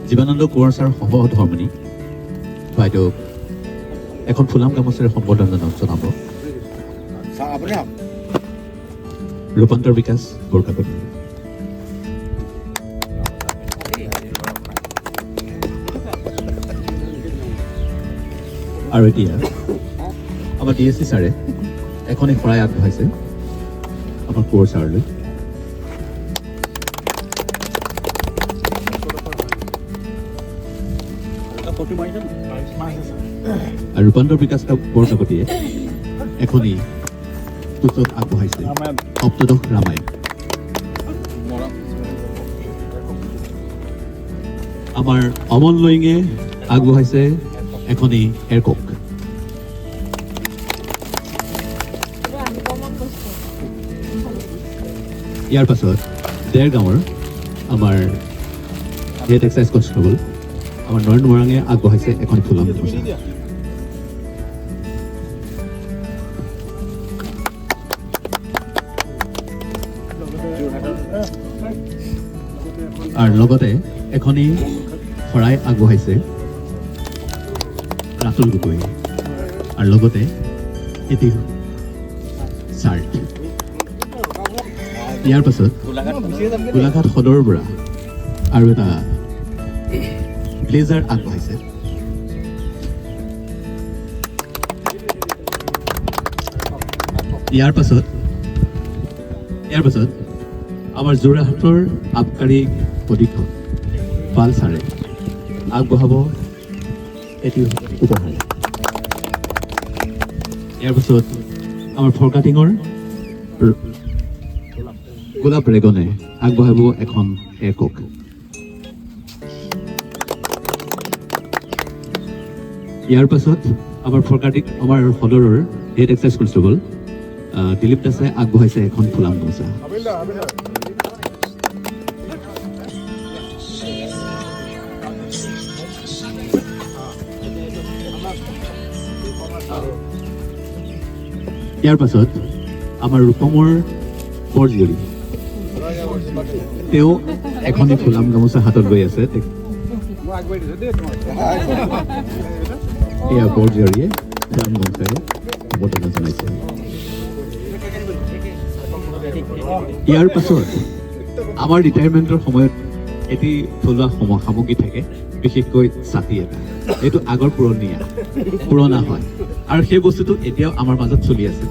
জীৱানন্দ Konwar sir সহধৰ্মিনী বাইদেউক এখন ফুলাম গামোচাৰে সম্বৰ্ধনা জনাব। ৰূপান্তৰ বিকাশ বৰকাকত। আৰু এতিয়া আমাৰ DSC ছাৰে এখনি শৰাই আগবঢ়াইছে আমাৰ কোঁৱৰ ছাৰলৈ। আৰু ৰূপান্তৰ বিকাশ বৰকাকতিয়ে এখনি পুস্তক আগবঢ়াইছে সপ্তদশ ৰামায়ণ। আমাৰ অমল লয়িঙে আগবঢ়াইছে এখনি এৰকক। ইয়াৰ পাছত দেৰগাঁৱৰ আমাৰ হেড এক্সাইজ কনষ্টেবল আমাৰ নৰেন মৰাঙে আগবঢ়াইছে এখন ফুলাম গামোচা। আৰু লগতে এখনি শৰাই আগবঢ়াইছে ৰাতুল গগৈ আৰু লগতে এটি চাৰ্ট। ইয়াৰ পাছত গোলাঘাট সদৰৰ পৰা আৰু এটা ব্লেজাৰ আগবঢ়াইছে। ইয়াৰ পাছত আমাৰ যোৰহাটৰ আবকাৰী অধীক্ষক পাল ছাৰে আগবঢ়াব এটি উপহাৰ। ইয়াৰ পাছত আমাৰ ফৰকাটিঙৰ গোলাপ ৰেগনে আগবঢ়াব এখন একক। ইয়াৰ পাছত আমাৰ আমাৰ সদৰৰ হেড এক্সাইজ কনষ্টেবল দিলীপ দাসে আগবঢ়াইছে এখন ফুলাম গামোচা। ইয়াৰ পাছত আমাৰ ৰূপমৰ বৰজীয়ৰী তেওঁ এখনি ফুলাম গামোচা হাতত লৈ আছে। এয়া বৰজীয়ৰীয়ে ফুলাম গামোচাৰে সম্বৰ্ধনা জনাইছে। ইয়াৰ পাছত আমাৰ ৰিটায়াৰমেণ্টৰ সময়ত এটি থলুৱা সামগ্ৰী থাকে, বিশেষকৈ ছাতি এটা। এইটো আগৰ পুৰণা হয় আৰু সেই বস্তুটো এতিয়াও আমাৰ মাজত চলি আছে।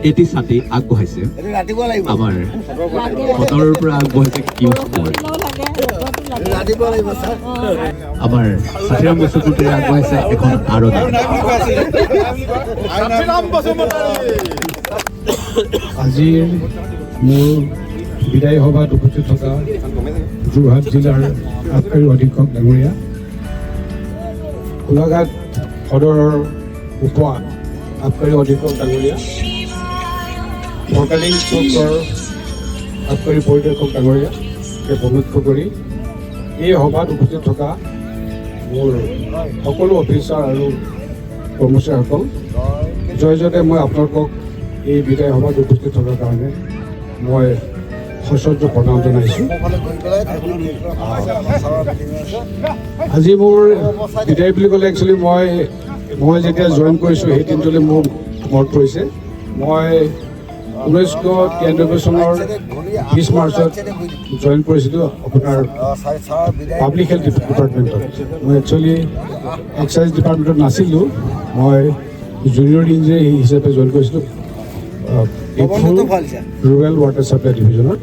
এটি ছাতি আগবঢ়াইছে আমাৰ সদৰৰ পৰা আগবঢ়াইছে কিউজ কোঁৱৰ। আমাৰ ছাতিৰাম বসুমতাৰীয়ে আগবঢ়াইছে এখন আৰনা। আজিৰ মোৰ বিদায় সভাত উপস্থিত থকা যোৰহাট জিলাৰ আবকাৰী অধীক্ষক ডাঙৰীয়া, গোলাঘাট সদৰৰ উপ আবকাৰী অধীক্ষক ডাঙৰীয়া, ফৰকাটিং চৌকৰ আবকাৰী পৰিদৰ্শক ডাঙৰীয়াকে প্ৰমুখ্য কৰি এই সভাত উপস্থিত থকা মোৰ সকলো অফিচাৰ আৰু কৰ্মচাৰীসকল, জয়তে মই আপোনালোকক এই বিদায় সভাত উপস্থিত থকাৰ কাৰণে মই সশ্ৰদ্ধ প্ৰণাম জনাইছোঁ। আজি মোৰ বিদায় বুলি ক'লে একচুৱেলি মই যেতিয়া জইন কৰিছোঁ সেই দিনটোলৈ মোৰ মনত পৰিছে। মই 1993 চনৰ 20 মাৰ্চত জইন কৰিছিলোঁ আপোনাৰ পাব্লিক হেল্থ ডিপাৰ্টমেণ্টত। মই একচুৱেলি এক্সাইজ ডিপাৰ্টমেণ্টত নাছিলোঁ, মই জুনিয়ৰ ইঞ্জিনিয়াৰ হিচাপে জইন কৰিছিলোঁ ৰুৰেল ৱাটাৰ ছাপ্লাই ডিভিজনত।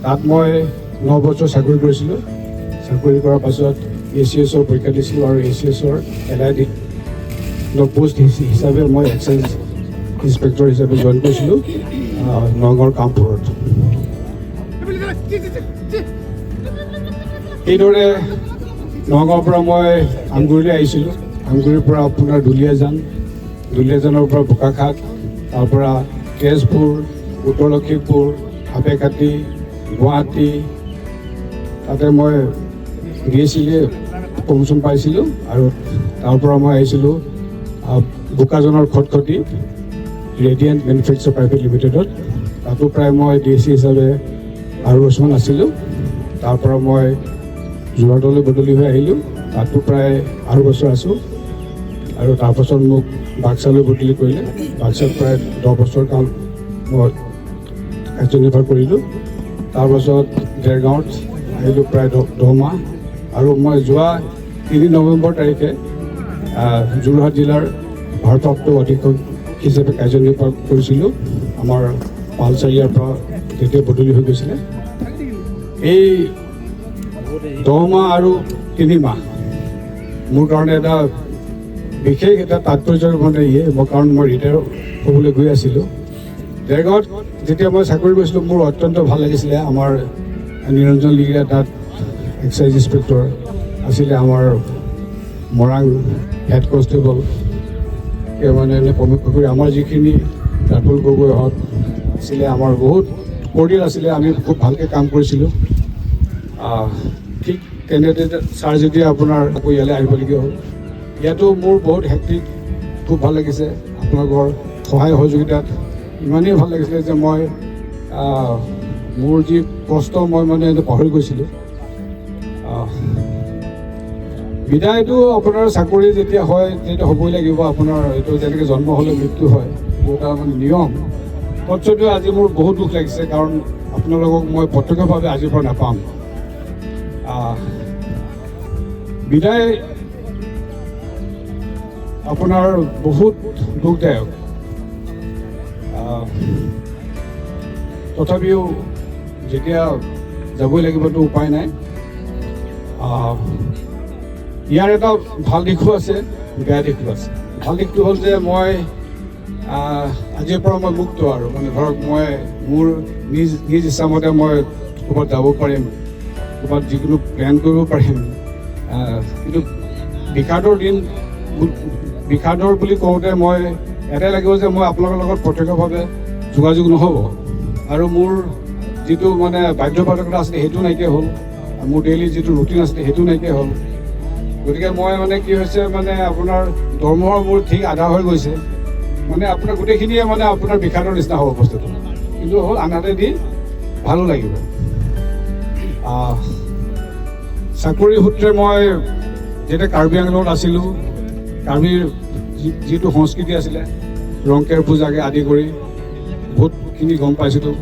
তাত মই 9 বছৰ চাকৰি কৰিছিলোঁ। চাকৰি কৰাৰ পাছত ACSৰ পৰীক্ষা দিছিলোঁ আৰু ACSৰ LID পোষ্ট হিচাপে মই এক্সাইজ ইনস্পেক্টৰ হিচাপে জইন কৰিছিলোঁ নগাঁৱৰ কামপুৰত। এইদৰে নগাঁৱৰ পৰা মই আমগুৰিলৈ আহিছিলোঁ। আমগুৰিৰ পৰা আপোনাৰ দুলীয়াজানৰ পৰা বোকাখাট, তাৰপৰা তেজপুৰ, উত্তৰ লখিমপুৰ, সাপেখাতি, গুৱাহাটী, তাতে মই DSCলৈ প্ৰমোশ্যন পাইছিলোঁ। আৰু তাৰ পৰা মই আহিছিলোঁ বোকাজানৰ খটখটি ৰেডিয়েণ্ট মেনুফেকচাৰ প্ৰাইভেট লিমিটেডত। তাতো প্ৰায় মই DSC হিচাপে আৰু বছৰমান আছিলোঁ। তাৰ পৰা মই যোৰহাটলৈ বদলি হৈ আহিলোঁ। তাতো প্ৰায় 8 বছৰ আছোঁ আৰু তাৰপাছত মোক বাক্সালৈ বদলি কৰিলে। বাক্সাত প্ৰায় 10 বছৰ কাল মই কাৰ্যনিৰ্বাহ কৰিলোঁ। তাৰপাছত দেৰগাঁৱত আহিলোঁ প্ৰায় 10 মাহ আৰু মই যোৱা 3 নৱেম্বৰ তাৰিখে যোৰহাট জিলাৰ ভাৰপ্ৰাপ্ত অধীক্ষক হিচাপে কাৰ্যনিৰ্বাহ কৰিছিলোঁ। আমাৰ পালচাৰিয়াৰ পৰা তেতিয়া বদলি হৈ গৈছিলে। এই 10 মাহ আৰু 3 মাহ মোৰ কাৰণে এটা বিশেষ এটা তাৎপৰ্যৰ মানে কাৰণ মই ৰিটায়াৰ হ'বলৈ গৈ আছিলোঁ। দেৰগাঁৱত যেতিয়া মই চাকৰি কৰিছিলোঁ মোৰ অত্যন্ত ভাল লাগিছিলে। আমাৰ নিৰঞ্জন লিগিয়া তাত এক্সাইজ ইন্সপেক্টৰ আছিলে, আমাৰ মৰাং হেড কনষ্টেবল মানে প্ৰমুখ কৰি আমাৰ যিখিনি ৰাতুল গগৈহঁত আছিলে, আমাৰ বহুত পৰিয়াল আছিলে, আমি খুব ভালকৈ কাম কৰিছিলোঁ। ঠিক তেনেতে ছাৰ যেতিয়া আপোনাৰ আকৌ ইয়ালৈ আহিবলগীয়া হ'ল, ইয়াতো মোৰ বহুত হেক্টিক, খুব ভাল লাগিছে। আপোনালোকৰ সহায় সহযোগিতাত ইমানেই ভাল লাগিছিলে যে মই মোৰ যি কষ্ট মই মানে পাহৰি গৈছিলোঁ। বিদায়টো আপোনাৰ চাকৰি যেতিয়া হয় তেতিয়া হ'বই লাগিব। আপোনাৰ এইটো যেনেকৈ জন্ম হ'লে মৃত্যু হয়, এইটো এটা মানে নিয়ম। তৎসত্ত্বেও আজি মোৰ বহুত দুখ লাগিছে, কাৰণ আপোনালোকক মই প্ৰত্যক্ষভাৱে আজিৰ পৰা নাপাম। বিদায় আপোনাৰ বহুত দুখদায়ক। তথাপিও যেতিয়া যাবই লাগিবতো উপায় নাই। ইয়াৰ এটা ভাল দিশো আছে, বেয়া দিশো আছে। ভাল দিশটো হ'ল যে মই আজিৰ পৰা মই মুক্ত আৰু মানে ধৰক মই মোৰ নিজ ইচ্ছামতে মই ক'ৰবাত যাব পাৰিম, ক'ৰবাত যিকোনো প্লেন কৰিব পাৰিম। কিন্তু বিষাদৰ বুলি কওঁতে মই এটাই লাগিব যে মই আপোনালোকৰ লগত প্ৰত্যক্ষভাৱে যোগাযোগ নহ'ব আৰু মোৰ যিটো মানে বাধ্যবাধকতা আছিলে সেইটো নাইকিয়া হ'ল, মোৰ ডেইলি যিটো ৰুটিন আছিলে সেইটো নাইকিয়া হ'ল। গতিকে মই মানে কি হৈছে মানে আপোনাৰ দৰমহাৰ মোৰ ঠিক আধা হৈ গৈছে। মানে আপোনাৰ গোটেইখিনিয়ে মানে আপোনাৰ বিষাদৰ নিচিনা হ'ব বস্তুটো, কিন্তু হ'ল আনহাতে দি ভালো লাগিব। চাকৰি সূত্ৰে মই যেতিয়া কাৰ্বি আংলঙত আছিলোঁ, কাৰ্বিৰ যিটো সংস্কৃতি আছিলে, ৰংকেৰ পূজাকে আদি কৰি বহুতখিনি গম পাইছিলোঁ।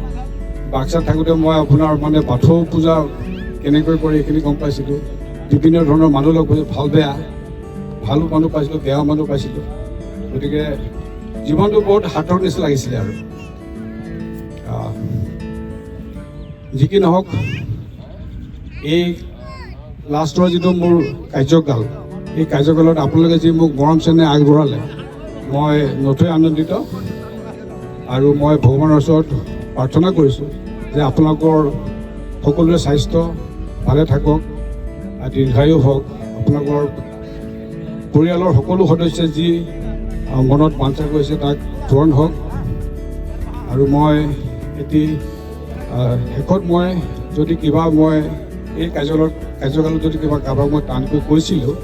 বাক্সাত থাকোঁতে মই আপোনাৰ মানে বাথৌ পূজা কেনেকৈ কৰে এইখিনি গম পাইছিলোঁ। বিভিন্ন ধৰণৰ মানুহ লগ পাইছিলোঁ, ভাল বেয়া, ভালো মানুহ পাইছিলোঁ, বেয়াও মানুহ পাইছিলোঁ। গতিকে জীৱনটো বহুত হাতৰ নিচিনা লাগিছিলে আৰু যি কি নহওক, এই লাষ্টৰ যিটো মোৰ কাৰ্যকাল, এই কাৰ্যকালত আপোনালোকে যি মোক মৰম চেনেহ আগবঢ়ালে, মই নথৈ আনন্দিত। আৰু মই ভগৱানৰ ওচৰত প্ৰাৰ্থনা কৰিছোঁ যে আপোনালোকৰ সকলোৰে স্বাস্থ্য ভালে থাকক, দীৰ্ঘায়ু হওক, আপোনালোকৰ পৰিয়ালৰ সকলো সদস্যই যি মনত বাঞ্ছা কৰিছে তাক পূৰণ হওক। আৰু মই এটি শেষত মই যদি কিবা মই এই কাৰ্যকালত যদি কিবা কাৰোবাক মই টানকৈ কৈছিলোঁ,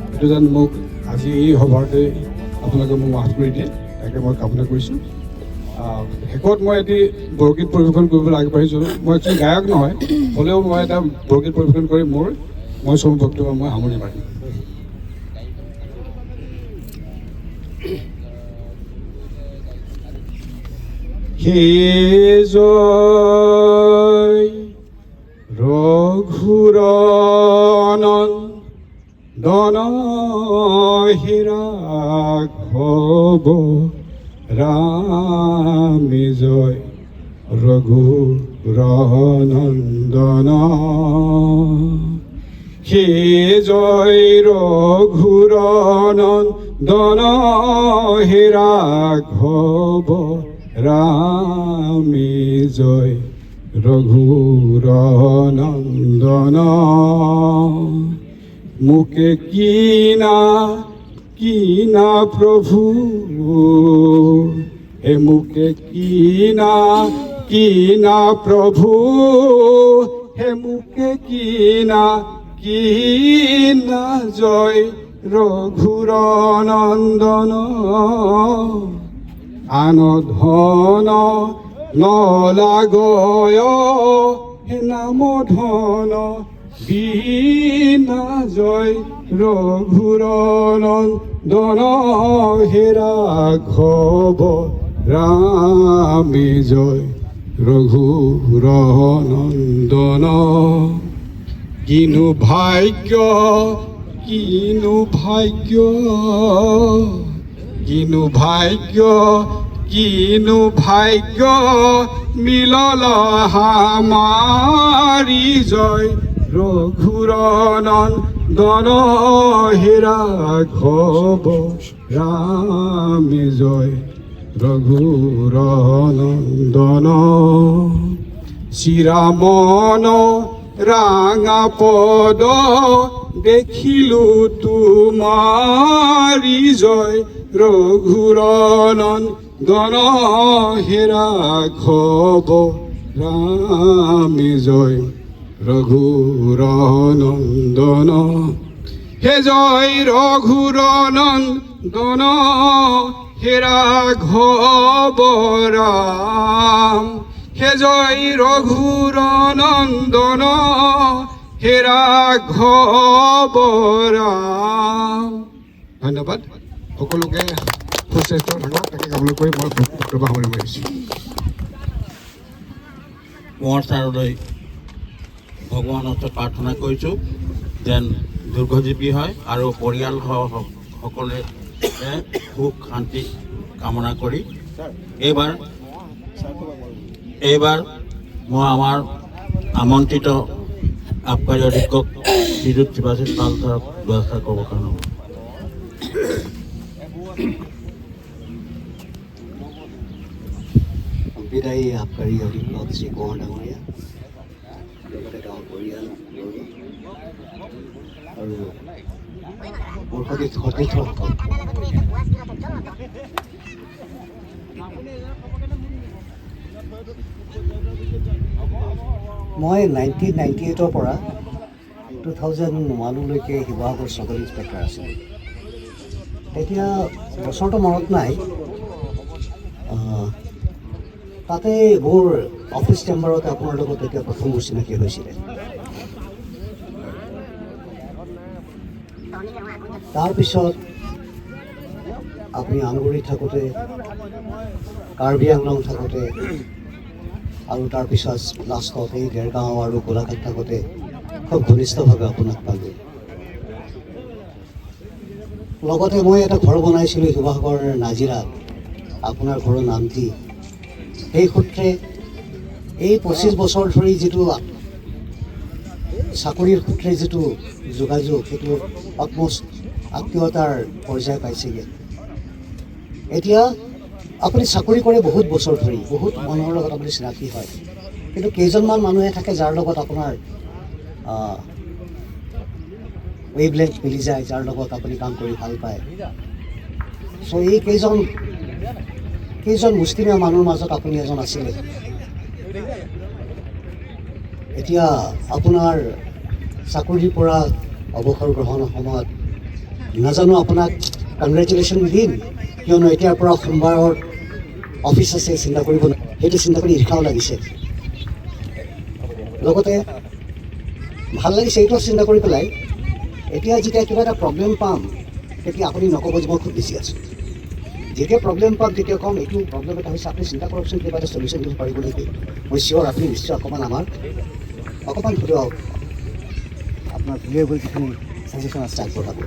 সেইটো যেন মোক আজি এই সভাতে আপোনালোকে মোক মাফ কৰি দিয়ে, তাকে মই কামনা কৰিছোঁ। শেষত মই এটি বৰগীত পৰিৱেশন কৰিবলৈ আগবাঢ়িছোঁ। মই একচুৱেলি গায়ক নহয়, হ'লেও মই এটা বৰগীত পৰিৱেশন কৰি মই চমু বক্তব্য মই সামৰণি মাৰিম। হে জয় ৰঘুৰনন্দন হে ৰাঘৱ ৰামে জয় ৰঘুৰনন্দন হে জয় ৰঘুৰনন্দন হে ৰাঘৱ ৰামে জয় ৰঘুৰনন্দন মোকে কিনা প্ৰভু হে মোকে কিনা প্ৰভু হে মোকে কিনা জয় ৰঘুৰনন্দন আন ধন নলাগয় হে নাম ধন বিনা জয় ৰঘুৰ নন্দন হেৰা ঘব ৰামে জয় ৰঘুৰ নন্দন কিনো ভাগ্য কিনো ভাগ্য কিনো ভাগ্য কিনো ভাগ্য মিলল হামাৰি জয় ৰঘুৰ নন্দন হেৰা ঘব ৰামে জয় ৰঘুৰ নন্দন শ্ৰীৰামন ৰাঙা পদ দেখিলো তোমাৰি জয় ৰঘুৰ নন্দন হেৰা ঘব ৰামে জয় ৰঘুৰ নন্দন হে জয় ৰঘুৰ নন্দন হেৰা ঘব ৰাম হে জয় ৰঘুৰ নন্দন হেৰা ঘব ৰাম। ধন্যবাদ সকলোকে সুস্বাস্থ্য ধন্যবাদ তাকে গাবলৈ কৈ মই বক্তব্য সামৰি মাৰিছোঁ। কোঁৱৰ ছাৰলৈ ভগৱানৰ ওচৰত প্ৰাৰ্থনা কৰিছোঁ যেন দীৰ্ঘজীৱী হয় আৰু পৰিয়াল সকলোৱে সুখ শান্তি কামনা কৰি এইবাৰ মই আমাৰ আমন্ত্ৰিত আবকাৰী অধীক্ষক শ্ৰীযুত শিৱাশীষ পাল ছাৰক ব্যৱস্থা কৰিবৰ কাৰণে বিদায়ী আবকাৰী অধীক্ষক শ্ৰী কোঁৱৰ ডাঙৰীয়া, লগতে গাঁৱৰ পৰিয়াল আৰু মোৰ সতীৰ্থসকল, মই 1998 পৰা 2001লৈকে শিৱসাগৰ চাব ইন্সপেক্টৰ আছিলোঁ। তেতিয়া বছৰটো মনত নাই, তাতে মোৰ অফিচ চেম্বাৰতে আপোনাৰ লগত তেতিয়া প্ৰথম মোৰ চিনাকি হৈছিলে। তাৰপিছত আপুনি আংগুৰি থাকোঁতে, কাৰ্বি আংলং থাকোঁতে আৰু তাৰপিছত লাষ্টত এই দেৰগাঁও আৰু গোলাঘাট থাকোঁতে খুব ঘনিষ্ঠভাৱে আপোনাক পালোঁ। লগতে মই এটা ঘৰ বনাইছিলোঁ শিৱসাগৰ নাজিৰাত, আপোনাৰ ঘৰৰ নামটি। সেই সূত্ৰে এই 25 বছৰ ধৰি যিটো চাকৰিৰ সূত্ৰে যিটো যোগাযোগ, সেইটো আত্মীয়তাৰ পৰ্যায় পাইছেগৈ। এতিয়া আপুনি চাকৰি কৰে বহুত বছৰ ধৰি, বহুত মানুহৰ লগত আপুনি চিনাকি হয়, কিন্তু কেইজনমান মানুহে থাকে যাৰ লগত আপোনাৰ ৱেভলেংথ মিলি যায়, যাৰ লগত আপুনি কাম কৰি ভাল পায়। চ' এই কেইজন মুষ্টিমীয়া মানুহৰ মাজত আপুনি এজন আছিলে। এতিয়া আপোনাৰ চাকৰিৰ পৰা অৱসৰ গ্ৰহণৰ সময়ত নাজানো আপোনাক কংগ্ৰেচুলেশ্যন দিম, কিয়নো এতিয়াৰ পৰা সোমবাৰৰ অফিচ আছে, চিন্তা কৰিব সেইটো চিন্তা কৰি ঈৰ্ষাও লাগিছে। লগতে ভাল লাগিছে এইটো চিন্তা কৰি পেলাই, এতিয়া যেতিয়া কিবা এটা প্ৰব্লেম পাম তেতিয়া আপুনি নক'ব যে মই খুব বেছি আছোঁ। যেতিয়া প্ৰব্লেম পাম তেতিয়া ক'ম এইটো প্ৰব্লেম এটা হৈছে, আপুনি চিন্তা কৰকচোন কিবা এটা চলিউশ্যন দিব পাৰিব নেকি। মই চিয়'ৰ আপুনি নিশ্চয় অকণমান ধৰিব আপোনাৰ ভেলুৱেবল যিখিনি ছাজেশ্যন আছে আগবঢ়াব।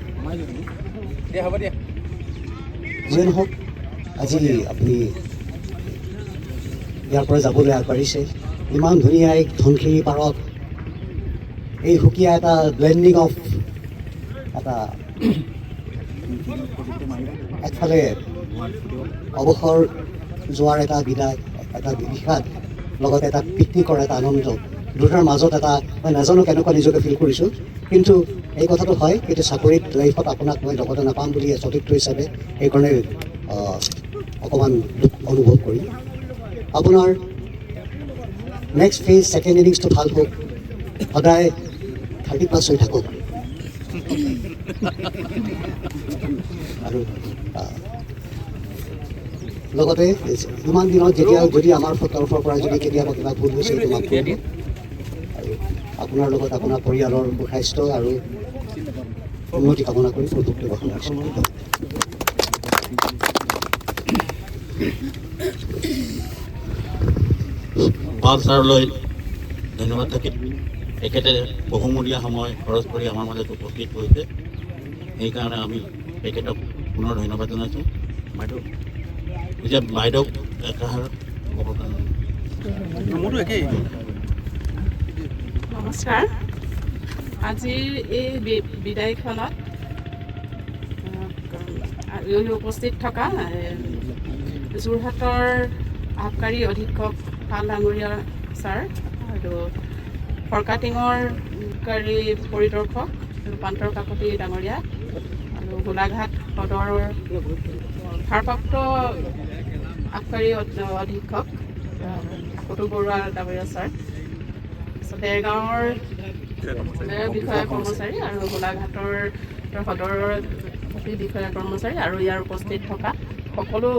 যিয়ে নহওক আজি আপুনি ইয়াৰ পৰা যাবলৈ আগবাঢ়িছে, ইমান ধুনীয়া এক ধনশিৰি পাৰত এই সুকীয়া এটা ব্লেণ্ডিং অফ এটা একফালে অৱসৰ যোৱাৰ এটা বিদায়, এটা বিষাদ, লগতে এটা পিকনিকৰ এটা আনন্দ, দুটাৰ মাজত এটা মই নাজানো কেনেকুৱা নিজকে ফিল কৰিছোঁ। কিন্তু এই কথাটো হয়, কিন্তু চাকৰিত লাইফত আপোনাক মই লগতে নাপাম বুলি চতুৰ্থ হিচাপে সেইকাৰণে অকণমান দুখ অনুভৱ কৰিম। আপোনাৰ নেক্সট ফেজ ছেকেণ্ড ইনিংছটো ভাল হওক, সদায় 30+ হৈ থাকক আৰু লগতে ইমান দিনত যেতিয়া যদি আমাৰ তৰফৰ পৰা যদি কেতিয়াবা কিবা ভুল হৈছে সেইটো মাফ কৰিব আৰু আপোনাৰ লগত আপোনাৰ পৰিয়ালৰ সুস্বাস্থ্য আৰু উন্নতি কামনা কৰি প্ৰযুক্তি গ্ৰহণ কৰিছোঁ। পাল ছাৰলৈ ধন্যবাদ থাকিল। তেখেতে বহুমূলীয়া সময় খৰচ কৰি আমাৰ মাজত উপস্থিত হৈছে, সেইকাৰণে আমি তেখেতক পুনৰ ধন্যবাদ জনাইছোঁ। বাইদেউ এতিয়া বাইদেউক একাষাৰ ক'ব কাৰণে নমস্কাৰ। আজিৰ এই বিদায়খনত উপস্থিত থকা যোৰহাটৰ আবকাৰী অধীক্ষক পাল ডাঙৰীয়া ছাৰ আৰু ফৰকাটিঙৰ আবকাৰী পৰিদৰ্শক ৰূপান্তৰ কাকতি ডাঙৰীয়া আৰু গোলাঘাট সদৰৰ ভাৰপ্ৰাপ্ত আবকাৰী অধীক্ষক কাকতু বৰুৱা ডাঙৰীয়া ছাৰ, দেৰগাঁৱৰ বিষয়া কৰ্মচাৰী আৰু গোলাঘাটৰ সদৰৰ বিষয়া কৰ্মচাৰী আৰু ইয়াৰ উপস্থিত থকা সকলো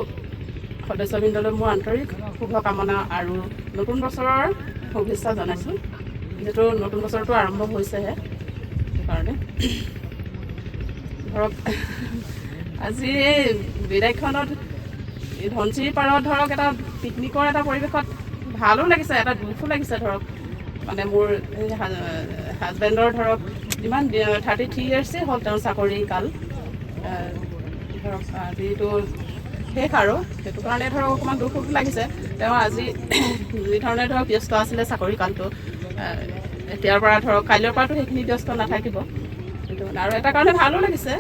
সদস্যবৃন্দলৈ মোৰ আন্তৰিক শুভকামনা আৰু নতুন বছৰৰ শুভেচ্ছা জনাইছোঁ। যিহেতু নতুন বছৰটো আৰম্ভ হৈছেহে, সেইকাৰণে ধৰক আজি এই বিদায়খনত ধনচিৰি পাৰত ধৰক এটা পিকনিকৰ এটা পৰিৱেশত ভালো লাগিছে, এটা দুখো লাগিছে। ধৰক মানে মোৰ হাজবেণ্ডৰ ধৰক ইমান 33 yearsই হ'ল তেওঁৰ চাকৰি কাল, ধৰক আজিতো শেষ আৰু সেইটো কাৰণে ধৰক অকণমান দুখ লাগিছে। তেওঁ আজি যিধৰণে ধৰক ব্যস্ত আছিলে চাকৰি কালটো, এতিয়াৰ পৰা ধৰক কাইলৈৰ পৰাতো সেইখিনি ব্যস্ত নাথাকিব। আৰু এটা কাৰণে ভালো লাগিছে,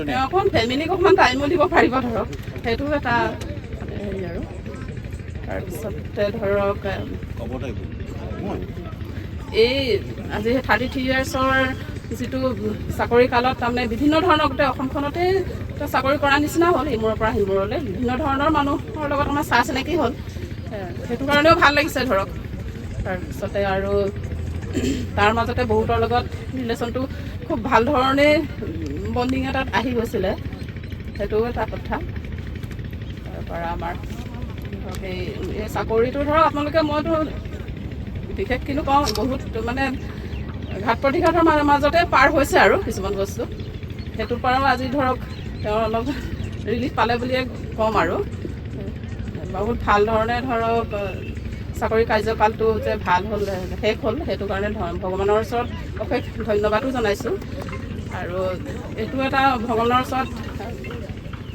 তেওঁ অকণ ফেমিলিক অকণমান টাইমো দিব পাৰিব ধৰক, সেইটো এটা হেৰি আৰু। তাৰপিছতে ধৰক এই আজি 33 yearsৰ যিটো চাকৰি কালত তাৰমানে বিভিন্ন ধৰণৰ গোটেই অসমখনতে চাকৰি কৰা নিচিনা হ'ল, ইমূৰৰ পৰা সিমূৰলৈ বিভিন্ন ধৰণৰ মানুহৰ লগত আমাৰ চা চিনাকি হ'ল, সেইটো কাৰণেও ভাল লাগিছে ধৰক। তাৰপিছতে আৰু তাৰ মাজতে বহুতৰ লগত ৰিলেশ্যনটো খুব ভাল ধৰণে বণ্ডিং এটাত আহি গৈছিলে, সেইটোও এটা কথা। তাৰপৰা আমাৰ ধৰক এই চাকৰিটো ধৰক আপোনালোকে মইতো বিশেষ কিনো কওঁ, বহুত মানে ঘাট প্ৰতিঘাতৰ মাজতে পাৰ হৈছে আৰু কিছুমান বস্তু, সেইটোৰ পৰাও আজি ধৰক তেওঁ অলপ ৰিলিফ পালে বুলিয়ে ক'ম আৰু। বহুত ভাল ধৰণে ধৰক চাকৰি কাৰ্যকালটো যে ভাল হ'ল, শেষ হ'ল, সেইটো কাৰণে ভগৱানৰ ওচৰত অশেষ ধন্যবাদো জনাইছোঁ। আৰু এইটো এটা ভগৱানৰ ওচৰত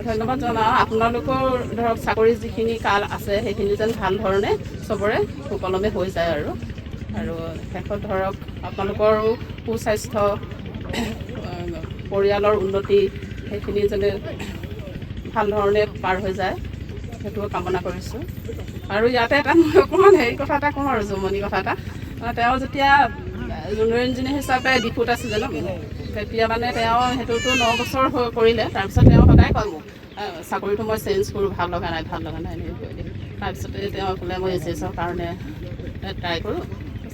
ধন্যবাদ জনাওঁ, আপোনালোকৰ ধৰক চাকৰি যিখিনি কাল আছে সেইখিনি যেন ভাল ধৰণে চবৰে সুকলমে হৈ যায় আৰু শেষত ধৰক আপোনালোকৰো সুস্বাস্থ্য, পৰিয়ালৰ উন্নতি সেইখিনি যেনে ভাল ধৰণে পাৰ হৈ যায়, সেইটোও কামনা কৰিছোঁ। আৰু ইয়াতে এটা মই অকণমান হেৰি কথা এটা কওঁ আৰু জমনি কথা এটা, তেওঁ যেতিয়া জুনিয়ৰ ইঞ্জিনিয়াৰ হিচাপে ডিপুত আছিলে ন, তেতিয়া মানে তেওঁ সেইটোতো 9 বছৰ কৰিলে। তাৰপিছত তেওঁ সদায় কয় মোক চাকৰিটো মই চেঞ্জ কৰোঁ, ভাল লগা নাই এনেকৈ কৈ দিয়ে। তাৰপিছতে তেওঁ ক'লে মই SSৰ কাৰণে ট্ৰাই কৰোঁ,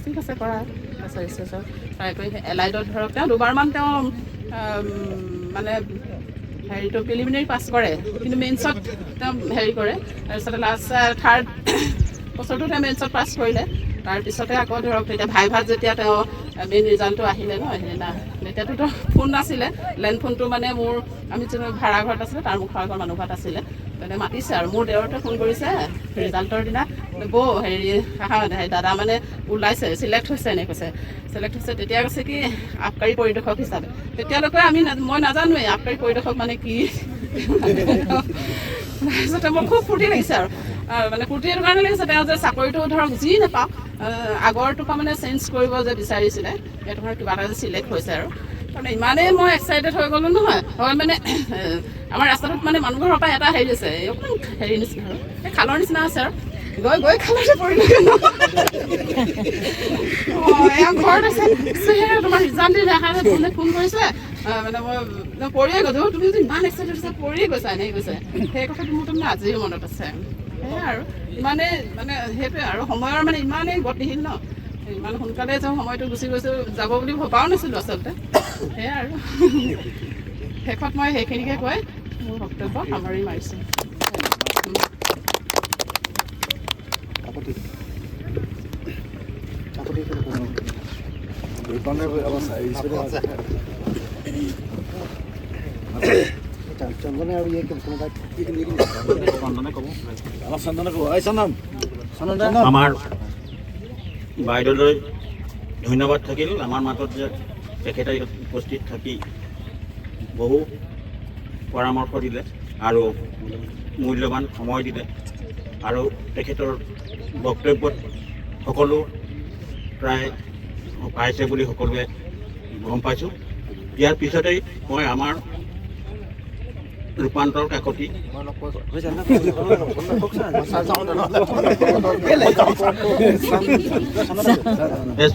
ঠিক আছে কৰা। তাৰপিছত SSৰ ট্ৰাই কৰি এলাইডত ধৰক তেওঁ দুবাৰমান তেওঁ মানে হেৰিটো প্ৰিলিমিনেৰী পাছ কৰে, কিন্তু মেইনছত তেওঁ হেৰি কৰে। তাৰপিছতে লাষ্ট 3rd বছৰটো তেওঁ মেইনছত পাছ কৰিলে। তাৰপিছতে আকৌ ধৰক তেতিয়া ভাইভাত যেতিয়া তেওঁ মেইন ৰিজাল্টটো আহিলে ন, সেইদিনা তেতিয়াতো ফোন নাছিলে, লেণ্ড ফোনটো মানে মোৰ আমি যিটো ভাড়া ঘৰত আছিলে তাৰ মুখৰ আগৰ মানুহ ঘৰত আছিলে, তেনে মাতিছে আৰু মোৰ দেউৰতে ফোন কৰিছে ৰিজাল্টৰ দিনা, বৌ হেৰি দাদা মানে ওলাইছে, চিলেক্ট হৈছে এনেকৈ কৈছে, চিলেক্ট হৈছে। তেতিয়া কৈছে কি আবকাৰী পৰিদৰ্শক হিচাপে। তেতিয়ালৈকে মই নাজানোৱেই আবকাৰী পৰিদৰ্শক মানে কি। তাৰপিছতে মোৰ খুব ফূৰ্তি লাগিছে আৰু মানে ফূৰ্তি এইটো কাৰণে লাগিছে, তেওঁ যে চাকৰিটো ধৰক যি নাপাওক আগৰটোৰ পৰা মানে চেঞ্জ কৰিব যে বিচাৰিছিলে, সেইটো ধৰক কিবা এটা যে চিলেক্ট হৈছে আৰু তাৰমানে ইমানেই মই এক্সাইটেড হৈ গ'লোঁ নহয়। হয় মানে আমাৰ ৰাস্তাটোত মানে মানুহ ঘৰৰ পৰা এটা হেৰি আছে, অকণমান হেৰি নিচিনা আৰু এই খালৰ নিচিনা আছে আৰু গৈ খালতে পৰিলে এয়া ঘৰত আছে, তোমাৰ ৰিজাল্ট দেখা যে ফোন কৰিছে, মানে মই পৰিয়ে গৈছোঁ, তুমি যদি ইমান এক্সাইটেড হৈছে পৰিয়ে গৈছা এনেকৈ কৈছে। সেই কথাটো মোৰ তাৰমানে আজিও মনত আছে। সেয়াই আৰু ইমানেই মানে সেইটোৱে আৰু সময়ৰ মানে ইমানেই গতিশীল ন, ইমান সোনকালে যে সময়টো গুচি গৈছোঁ, যাব বুলি ভবাও নাছিলোঁ আচলতে। সেয়াই আৰু শেষত মই সেইখিনিকে কৈ মোৰ বক্তব্য সামৰি মাৰিছোঁ। আমাৰ বাইদেউলৈ ধন্যবাদ থাকিল আমাৰ মাজত যে তেখেতে উপস্থিত থাকি বহু পৰামৰ্শ দিলে আৰু মূল্যৱান সময় দিলে আৰু তেখেতৰ বক্তব্যত সকলো প্ৰায় পাইছে বুলি সকলোৱে গম পাইছোঁ। ইয়াৰ পিছতেই মই আমাৰ ৰূপান্তৰ কাকতি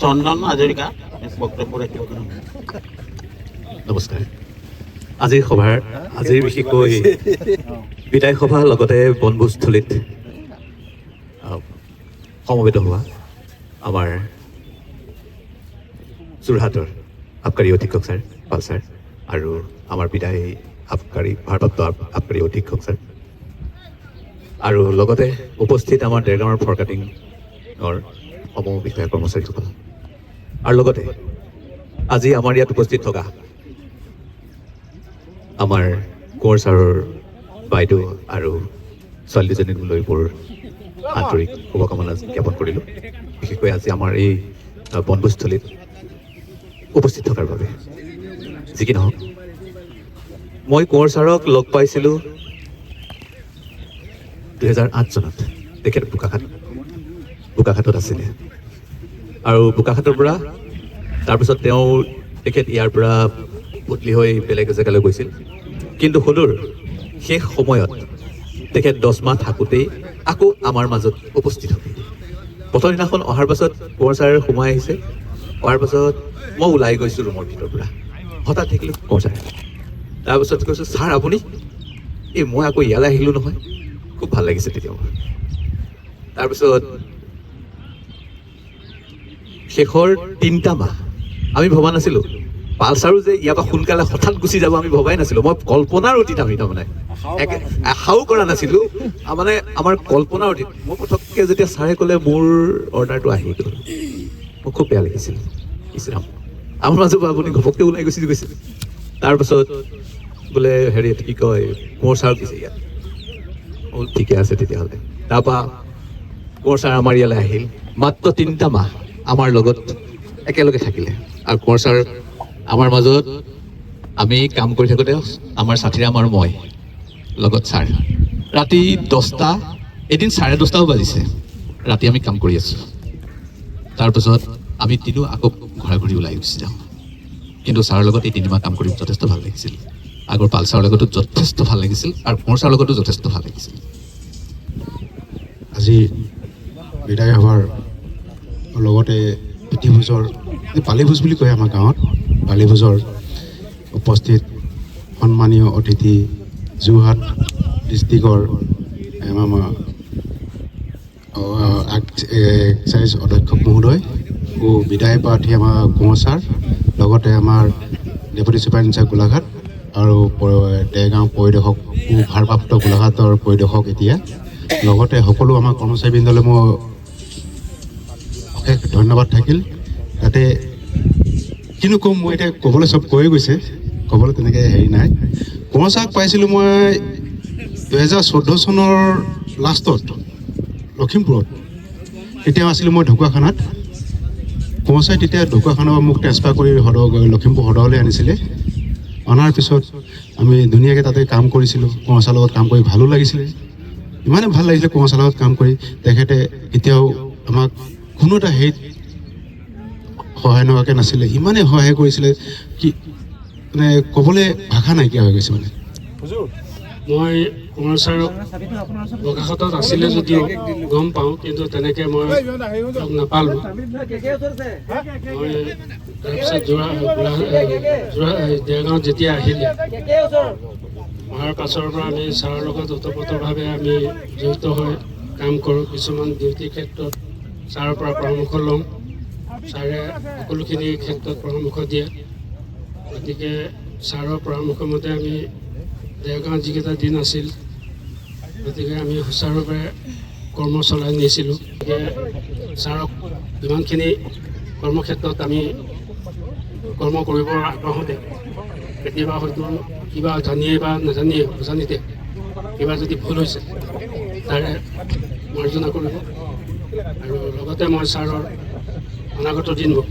চন্দন হাজৰিকা বক্তব্য ৰাখিব। নমস্কাৰ। আজিৰ বিশেষকৈ বিদায় সভা লগতে বনভোজস্থলীত সমবেত হোৱা আমাৰ যোৰহাটৰ আবকাৰী অধীক্ষক ছাৰ পাল ছাৰ আৰু আমাৰ বিদায় ভাৰপ্ৰাপ্ত আবকাৰী অধীক্ষক ছাৰ আৰু লগতে উপস্থিত আমাৰ দেৰগাঁৱৰ ফৰকাটিঙৰ সমূহ বিষয়া কৰ্মচাৰীসকল আৰু লগতে আজি আমাৰ ইয়াত উপস্থিত থকা আমাৰ কোঁৱৰ ছাৰৰ বাইদেউ আৰু ছোৱালীজনীলৈ বৰ আন্তৰিক শুভকামনা জ্ঞাপন কৰিলোঁ, বিশেষকৈ আজি আমাৰ এই বনভোজস্থলীত উপস্থিত থকাৰ বাবে। যি কি নহওক, মই কোঁৱৰ ছাৰক লগ পাইছিলোঁ 2008 চনত। তেখেত বোকাখাটত আছিলে আৰু বোকাখাটৰ পৰা তাৰপিছত তেখেত ইয়াৰ পৰা বদলি হৈ বেলেগ জেগালৈ গৈছিল। কিন্তু সদূৰ শেষ সময়ত তেখেত 10 মাহ থাকোঁতেই আকৌ আমাৰ মাজত উপস্থিত হ'ল। প্ৰথম দিনাখন অহাৰ পাছত কোঁৱৰ ছাৰ সোমাই আহিছে। অহাৰ পাছত মই ওলাই গৈছোঁ ৰুমৰ ভিতৰৰ পৰা, হঠাৎ দেখিলোঁ কোঁৱৰ ছাৰ। তাৰপিছত কৈছোঁ, ছাৰ আপুনি? মই আকৌ ইয়ালৈ আহিলোঁ নহয়। খুব ভাল লাগিছে তেতিয়া মোৰ। তাৰপিছত শেষৰ 3টা মাহ আমি ভবা নাছিলোঁ, পালচাৰো যে ইয়াৰ পৰা সোনকালে হঠাৎ গুচি যাব আমি ভবাই নাছিলোঁ। মই কল্পনাৰ অতীত আমি তাৰমানে আশাও কৰা নাছিলোঁ, মানে আমাৰ কল্পনাৰ অতীত। মই পটককৈ যেতিয়া ছাৰে ক'লে মোৰ অৰ্ডাৰটো আহি গ'ল, মোৰ খুব বেয়া লাগিছিল। ইছৰাম, আমাৰ মাজৰ পৰা আপুনি ঘপককৈ ওলাই গুচি গৈছিল। তাৰপাছত বোলে হেৰি কি কয়, কোঁৱৰ ছাৰ গৈছে ইয়াত। ঠিকে আছে তেতিয়াহ'লে। তাৰপৰা কোঁৱৰ ছাৰ আমাৰ ইয়ালৈ আহিল। মাত্ৰ 3টা মাহ আমাৰ লগত একেলগে থাকিলে। আৰু কোঁৱৰ ছাৰ আমাৰ মাজত আমি কাম কৰি থাকোঁতে আমাৰ ছাথীৰাম আৰু মই লগত ছাৰ ৰাতি 10টা, এদিন 10:30টাও বাজিছে ৰাতি আমি কাম কৰি আছোঁ। তাৰপিছত আমি তিনিও আকৌ ঘূৰি ওলাই গুচি যাওঁ। কিন্তু ছাৰৰ লগত এই 3 মাহ কাম কৰি যথেষ্ট ভাল লাগিছিল। আগৰ পালচাৰৰ লগতো যথেষ্ট ভাল লাগিছিল আৰু কোঁৱৰ ছাৰৰ লগতো যথেষ্ট ভাল লাগিছিল। আজি বিদায় সভাৰ লগতে প্ৰীতিভোজৰ, পালিভোজ বুলি কয় আমাৰ গাঁৱত, পালিভোজৰ উপস্থিত সন্মানীয় অতিথি যোৰহাট ডিষ্ট্ৰিক্টৰ এক্সাইজ অধ্যক্ষ মহোদয় ও বিদায় প্ৰাৰ্থী আমাৰ কোঁৱৰ ছাৰ, লগতে আমাৰ ডেপুটি ছুপাৰিনটেণ্ডেণ্ট গোলাঘাট আৰু দেৰগাঁও পৰিদৰ্শক ভাৰপ্ৰাপ্ত গোলাঘাটৰ পৰিদৰ্শক এতিয়া, লগতে সকলো আমাৰ কৰ্মচাৰীবৃন্দলৈ মই অশেষ ধন্যবাদ থাকিল। তাতে কিনো ক'ম, মই এতিয়া ক'বলৈ চব কৈয়ে গৈছে, ক'বলৈ তেনেকৈ হেৰি নাই। কোঁৱৰ ছাৰক পাইছিলোঁ মই 2014 চনৰ লাষ্টত লখিমপুৰত। তেতিয়া আছিলোঁ মই ঢকুৱাখানাত। কোঁৱৰ ছাৰে তেতিয়া ঢকুৱাখানাৰ পৰা মোক ট্ৰেন্সফাৰ কৰি লখিমপুৰ সদৰলৈ আনিছিলে। অনাৰ পিছত আমি ধুনীয়াকৈ তাতে কাম কৰিছিলোঁ। কোঁৱৰ ছাৰৰ লগত কাম কৰি ভালো লাগিছিলে, ইমানেই ভাল লাগিছিলে কোঁৱৰ ছাৰৰ লগত কাম কৰি। তেখেতে এতিয়াও আমাক কোনো এটা হেৰিত সহায় নকৰাকৈ নাছিলে, ইমানেই সহায় কৰিছিলে কি মানে ক'বলৈ ভাষা নাইকিয়া হৈ গৈছে। মানে মই কোঁৱৰ ছাৰক বোকাখাটত আছিলে যদিও গম পাওঁ, কিন্তু তেনেকৈ মই লগ নাপালোঁ। মই তাৰপিছত দেৰগাঁৱত যেতিয়া আহিলে, অহাৰ পাছৰ পৰা আমি ছাৰৰ লগত ওতপ্ৰোতভাৱে আমি জড়িত হৈ কাম কৰোঁ। কিছুমান ডিউটিৰ ক্ষেত্ৰত ছাৰৰ পৰা পৰামৰ্শ লওঁ, ছাৰে সকলোখিনি ক্ষেত্ৰত পৰামৰ্শ দিয়ে। গতিকে ছাৰৰ পৰামৰ্শ মতে আমি দেৰগাঁৱত যিকেইটা দিন আছিল, গতিকে আমি সুচাৰুৰূপে কৰ্ম চলাই নিছিলোঁ। গতিকে ছাৰক ইমানখিনি কৰ্মক্ষেত্ৰত আমি কৰ্ম কৰিবৰ আগ্ৰহতে কেতিয়াবা হয়তো কিবা জানিয়ে বা নাজানিয়ে অজানিতে কিবা যদি ভুল হৈছে তাৰে মাৰ্জনা কৰিব আৰু লগতে মই ছাৰৰ অনাগত দিনবোৰ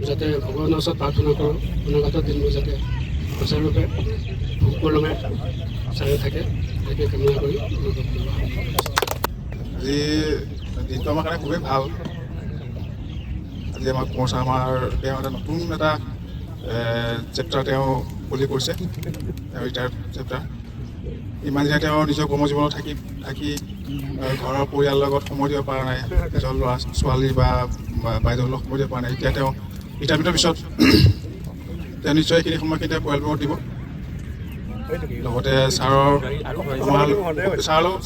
যাতে ভগৱানৰ ওচৰত প্ৰাৰ্থনা কৰোঁ অনাগত দিনবোৰ যাতে সুচাৰুৰূপে সুকলমে চাই থাকে তাকে কামনা কৰি আজি দিনটো আমাৰ কাৰণে খুবেই ভাল আজি আমাৰ কোঁৱৰ ছাৰ তেওঁ এটা নতুন এটা চেপ্টাৰ তেওঁ খুলি কৰিছে তেওঁ ৰিটায়াৰ্ড চেপ্টাৰ ইমান দিনে তেওঁ নিজৰ কৰ্মজীৱনত থাকি ঘৰৰ পৰিয়ালৰ লগত সময় দিব পৰা নাই নিজৰ ল'ৰা ছোৱালী বা বাইদেউৰ লগত সময় দিব পৰা নাই এতিয়া তেওঁ ৰিটায়াৰমেণ্টৰ পিছত তেওঁ নিশ্চয় এইখিনি সময়খিনি তেওঁ পৰিয়ালবোৰক দিব লগতে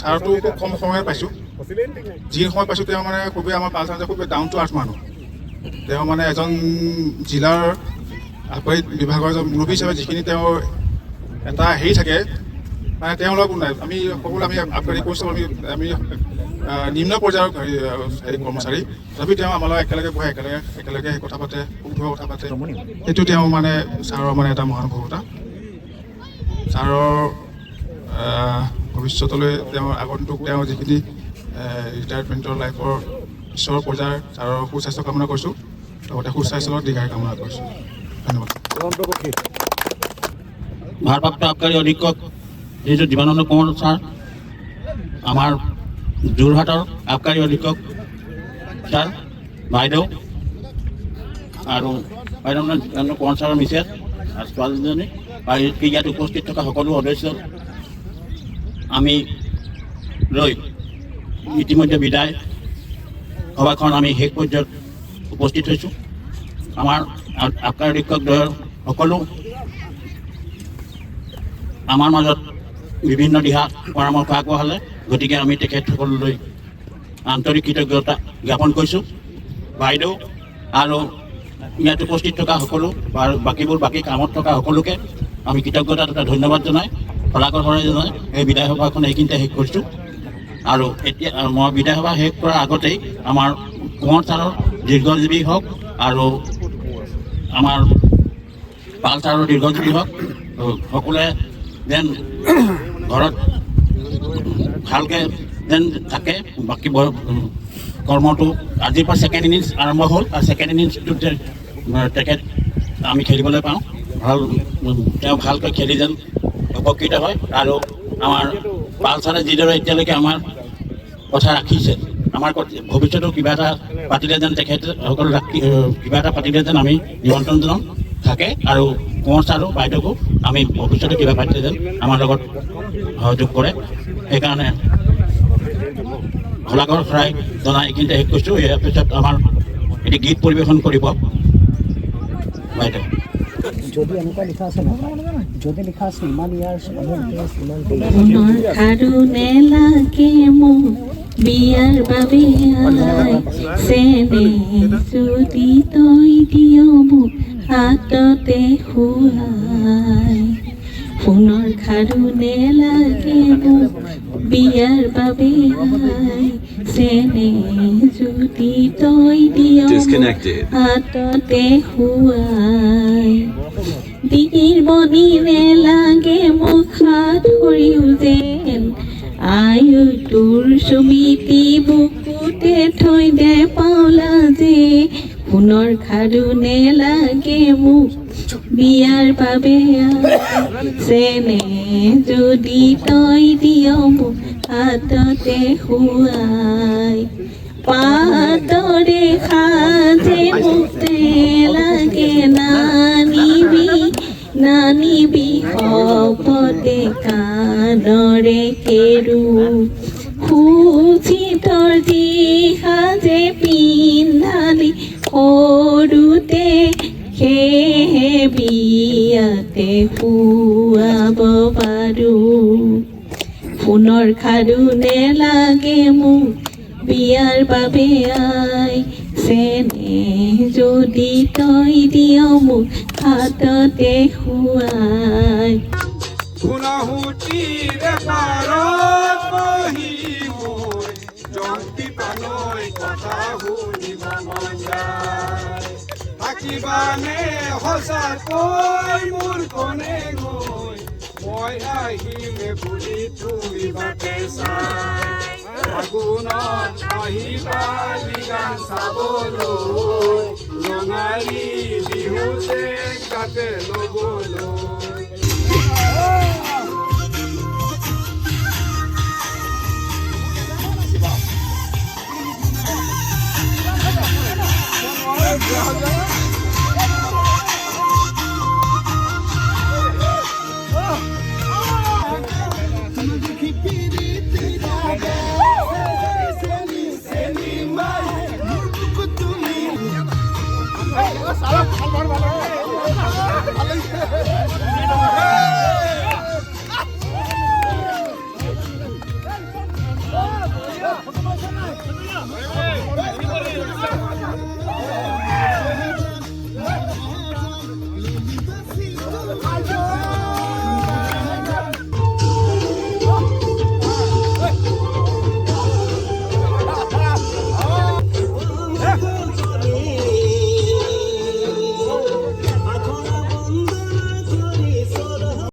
ছাৰতো খুব কম সময় পাইছোঁ যিখিনি সময় পাইছোঁ তেওঁ মানে খুবেই আমাৰ পালচাৰ খুবেই ডাউন টু আৰ্থ মানুহ তেওঁ মানে এজন জিলাৰ আবকাৰী বিভাগৰ এজন মুৰব্বী হিচাপে যিখিনি তেওঁৰ এটা হেৰি থাকে মানে তেওঁৰ লগত নাই আমি সকলো আমি আবকাৰী কৰিছোঁ আমি নিম্ন পৰ্যায়ৰ হেৰি কৰ্মচাৰী তথাপি তেওঁ আমাৰ লগত একেলগে বহে একেলগে কথা পাতে সুখৰ কথা পাতে সেইটো তেওঁ মানে ছাৰৰ মানে এটা মহানুভৱতা ছাৰৰ ভৱিষ্যতলৈ তেওঁৰ আগন্তুক তেওঁ যিখিনি ৰিটায়াৰমেণ্টৰ লাইফৰ ঈশ্বৰৰ পৰ্যায়ৰ ছাৰৰ সুস্বাস্থ্য কামনা কৰিছোঁ লগতে সুস্বাস্থ্যৰ দীৰ্ঘায়ু কামনা কৰিছোঁ ধন্যবাদ ভাৰপ্ৰাপ্ত আবকাৰী অধীক্ষক যিটো জীৱানন্দ কোঁৱৰ ছাৰ আমাৰ যোৰহাটৰ আবকাৰী অধীক্ষক ছাৰ বাইদেউ আৰু বাইদেউ জীৱানন্দ কোঁৱৰ ছাৰৰ মিছেছ আৰু ছোৱালীজনী আৰু ইয়াত উপস্থিত থকা সকলো সদস্য আমি লৈ ইতিমধ্যে বিদায় সভাখন আমি শেষ পৰ্যায়ত উপস্থিত হৈছোঁ আমাৰ আবকাৰী অধীক্ষকদ্বয়ৰ সকলো আমাৰ মাজত বিভিন্ন দিহা পৰামৰ্শ আগবঢ়ালে গতিকে আমি তেখেতসকললৈ আন্তৰিক কৃতজ্ঞতা জ্ঞাপন কৰিছোঁ বাইদেউ আৰু ইয়াত উপস্থিত থকা সকলো বাকী কামত থকা সকলোকে আমি কৃতজ্ঞতা তথা ধন্যবাদ জনাই শলাগৰ জনাই এই বিদায় সভাখন এইখিনিতে শেষ কৰিছোঁ আৰু এতিয়া মই বিদায় সভা শেষ কৰাৰ আগতেই আমাৰ কোঁৱৰ ছাৰৰ দীৰ্ঘজীৱী হওক আৰু আমাৰ পাল ছাৰৰ দীৰ্ঘজীৱী হওক সকলোৱে যেন ঘৰত ভালকৈ যেন থাকে বাকী কৰ্মটো আজিৰ পৰা ছেকেণ্ড ইনিংছ আৰম্ভ হ'ল আৰু ছেকেণ্ড ইনিংছটোত তেখেত আমি খেলিবলৈ পাওঁ তেওঁ ভালকৈ খেলি যেন উপকৃত হয় আৰু আমাৰ পাল ছাৰে যিদৰে এতিয়ালৈকে আমাৰ কথা ৰাখিছে আমাৰ ভৱিষ্যতেও কিবা এটা পাতিলে যেন তেখেতসকল কিবা এটা পাতিলে যেন আমি নিমন্ত্ৰণ জনাম থাকে আৰু কোঁৱৰ ছাৰো বাইদেউকো আমি ভৱিষ্যতে কিবা পাতিলে যেন আমাৰ লগত সহযোগ কৰে সেইকাৰণে শলাগৰ শৰাই জনাই এইখিনিতে শেষ কৰিছোঁ ইয়াৰ পিছত আমাৰ এটি গীত পৰিৱেশন কৰিব বাইদেউ যদি এনেকুৱা লিখা আছে যদি লিখা আছে ইমান ইয়াৰ বিয়াৰ বাবে চেনে যদি তই দিয় মোক হাততে খুৱাই সোণৰ খাৰু নেলাগে মোক বিয়াৰ বাবে চেনে যদি তই দিয় হাততে খুৱাই দিগিৰ বনি নেলাগে মোক হাত ধৰিও যেন আয়ু তোৰ সুমিতি বুকুতে থৈ দে পাওলা যে সোণৰ খাৰু নেলাগে মোক বিয়াৰ বাবে চেনে যদি তই দিয় মোক হাততে খুৱাই পাতৰে সাজে মোক লাগে নানিবি শপতে কাণৰে কেৰু সুচিতৰ যি সাজে পিন্ধালি সৰুতে সেয়েহে বিয়াতে খুৱাব পাৰোঁ সোণৰ খাৰু নেলাগে মোক বিয়াৰ বাবে চেনে যদি তই দিয় মোক হাততে খুৱাই কথা শুনিব মন যায় নাচিবানে সঁচাকৈ মোৰ কনে গৈ মই আহিলে বুলি তুমি বাটে চাই ফাগুনত আহিবা গান চাবলৈ ৰঙালী বিহুতে গাতে ল'বলৈ